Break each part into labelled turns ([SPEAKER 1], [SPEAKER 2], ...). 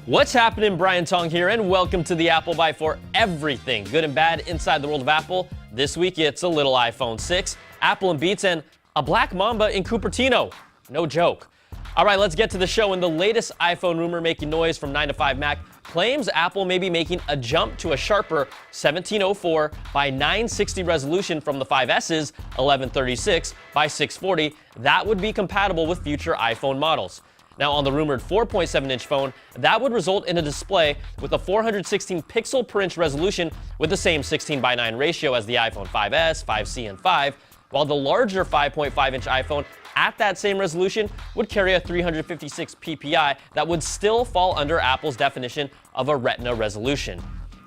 [SPEAKER 1] What's happening? Brian Tong here, and welcome to the Apple Byte for everything good and bad inside the world of Apple. This week, it's a little iPhone 6, Apple and Beats, and a black mamba in Cupertino. No joke. All right, let's get to the show. And the latest iPhone rumor making noise from 9 to 5 Mac claims Apple may be making a jump to a sharper 1704 by 960 resolution from the 5S's 1136 by 640. That would be compatible with future iPhone models. Now, on the rumored 4.7-inch phone, that would result in a display with a 416 pixel per inch resolution with the same 16:9 ratio as the iPhone 5S, 5C, and 5, while the larger 5.5-inch iPhone at that same resolution would carry a 356 ppi that would still fall under Apple's definition of a Retina resolution.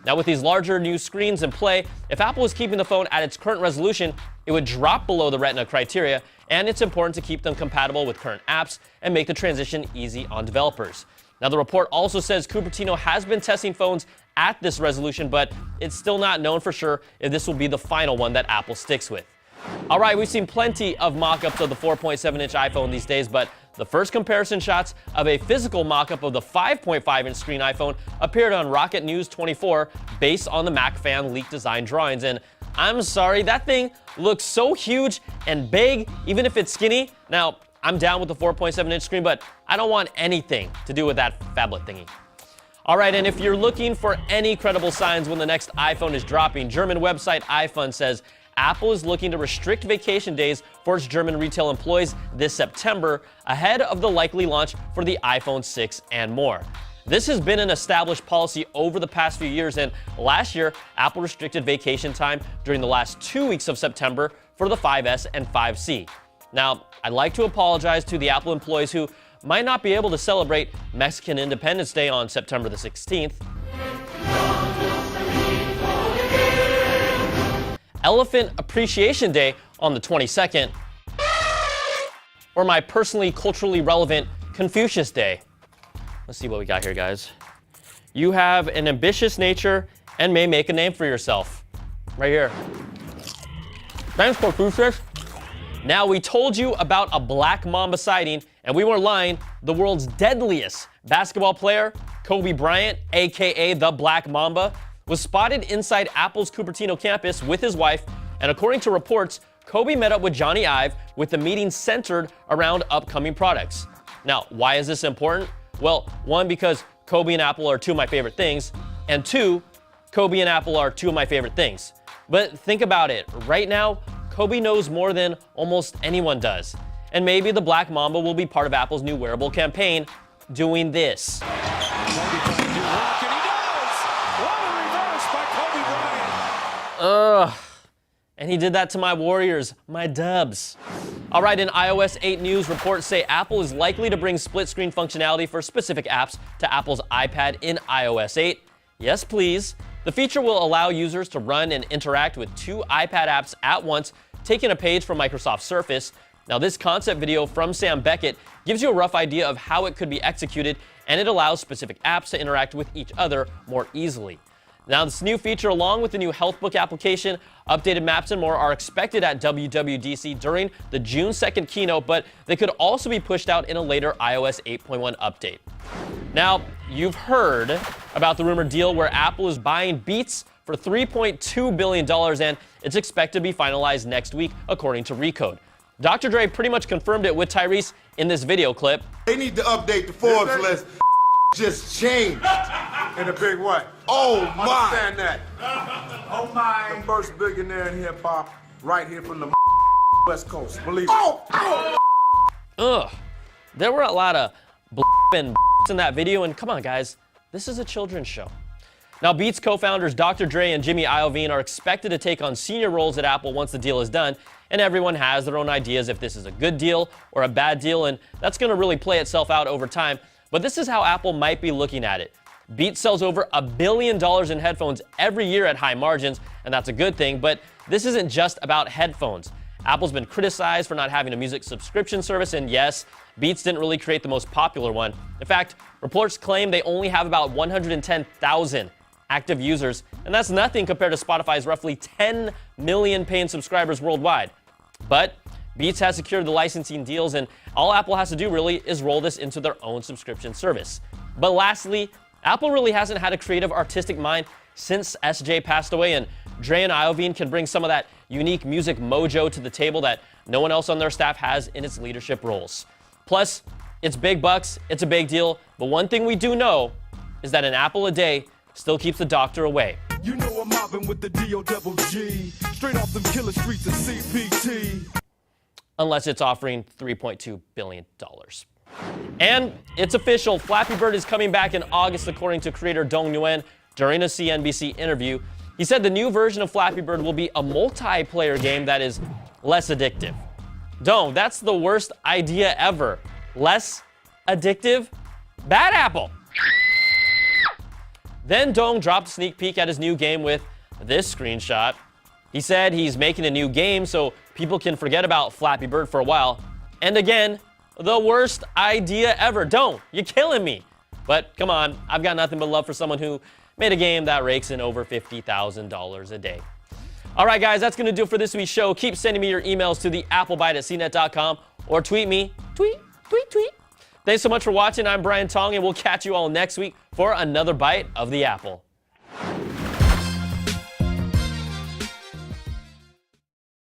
[SPEAKER 1] Now, with these larger new screens in play, if Apple is keeping the phone at its current resolution, it would drop below the Retina criteria, and it's important to keep them compatible with current apps and make the transition easy on developers. Now, the report also says Cupertino has been testing phones at this resolution, but it's still not known for sure if this will be the final one that Apple sticks with. All right, we've seen plenty of mock-ups of the 4.7-inch iPhone these days, but the first comparison shots of a physical mock-up of the 5.5-inch screen iPhone appeared on Rocket News 24 based on the Mac fan leaked design drawings. And I'm sorry, that thing looks so huge and big, even if it's skinny. Now, I'm down with the 4.7-inch screen, but I don't want anything to do with that phablet thingy. All right, and if you're looking for any credible signs when the next iPhone is dropping, German website iPhone says Apple is looking to restrict vacation days for its German retail employees this September, ahead of the likely launch for the iPhone 6 and more. This has been an established policy over the past few years, and last year, Apple restricted vacation time during the last 2 weeks of September for the 5S and 5C. Now, I'd like to apologize to the Apple employees who might not be able to celebrate Mexican Independence Day on September the 16th. Elephant Appreciation Day on the 22nd, or my personally culturally relevant Confucius Day. Let's see what we got here, guys. You have an ambitious nature and may make a name for yourself. Right here. Thanks, Confucius. Now, we told you about a black mamba sighting, and we weren't lying. The world's deadliest basketball player, Kobe Bryant, aka the Black Mamba, was spotted inside Apple's Cupertino campus with his wife, and according to reports, Kobe met up with Johnny Ive with the meeting centered around upcoming products. Now, why is this important? Well, one, because Kobe and Apple are two of my favorite things, and two, Kobe and Apple are two of my favorite things. But think about it. Right now, Kobe knows more than almost anyone does. And maybe the Black Mamba will be part of Apple's new wearable campaign, doing this. And he did that to my Warriors, my Dubs. All right, in iOS 8 news, reports say Apple is likely to bring split screen functionality for specific apps to Apple's iPad in iOS 8. Yes, please. The feature will allow users to run and interact with two iPad apps at once, taking a page from Microsoft Surface. Now, this concept video from Sam Beckett gives you a rough idea of how it could be executed, and it allows specific apps to interact with each other more easily. Now, this new feature, along with the new HealthBook application, updated maps, and more, are expected at WWDC during the June 2nd keynote, but they could also be pushed out in a later iOS 8.1 update. Now, you've heard about the rumored deal where Apple is buying Beats for $3.2 billion, and it's expected to be finalized next week, according to Recode. Dr. Dre pretty much confirmed it with Tyrese in this video clip.
[SPEAKER 2] They need to update the Forbes list. Just changed.
[SPEAKER 3] In a big way.
[SPEAKER 2] Oh my!
[SPEAKER 3] Understand that.
[SPEAKER 2] Oh my!
[SPEAKER 3] The first billionaire in hip hop, right here from the West Coast. Believe
[SPEAKER 2] Oh!
[SPEAKER 1] Ugh. There were a lot of and in that video, and come on, guys, this is a children's show. Now, Beats co-founders Dr. Dre and Jimmy Iovine are expected to take on senior roles at Apple once the deal is done, and everyone has their own ideas if this is a good deal or a bad deal, and that's going to really play itself out over time. But this is how Apple might be looking at it. Beats sells over $1 billion in headphones every year at high margins, and that's a good thing, but this isn't just about headphones. Apple's been criticized for not having a music subscription service, and yes, Beats didn't really create the most popular one. In fact, reports claim they only have about 110,000 active users, and that's nothing compared to Spotify's roughly 10 million paying subscribers worldwide. But Beats has secured the licensing deals, and all Apple has to do really is roll this into their own subscription service. But lastly, Apple really hasn't had a creative, artistic mind since SJ passed away, and Dre and Iovine can bring some of that unique music mojo to the table that no one else on their staff has in its leadership roles. Plus, it's big bucks, it's a big deal, but one thing we do know is that an apple a day still keeps the doctor away.
[SPEAKER 4] You know I'm mobbing with the D-O-double-G, straight off them killer streets of CPT.
[SPEAKER 1] Unless it's offering $3.2 billion. And it's official, Flappy Bird is coming back in August, according to creator Dong Nguyen during a CNBC interview. He said the new version of Flappy Bird will be a multiplayer game that is less addictive. Dong, that's the worst idea ever. Less addictive? Bad Apple. Then Dong dropped a sneak peek at his new game with this screenshot. He said he's making a new game so people can forget about Flappy Bird for a while. And again, the worst idea ever. Dong, you're killing me. But come on, I've got nothing but love for someone who made a game that rakes in over $50,000 a day. All right, guys, that's going to do it for this week's show. Keep sending me your emails to the applebyte@cnet.com or tweet me. Tweet. Thanks so much for watching. I'm Brian Tong, and we'll catch you all next week for another bite of the apple.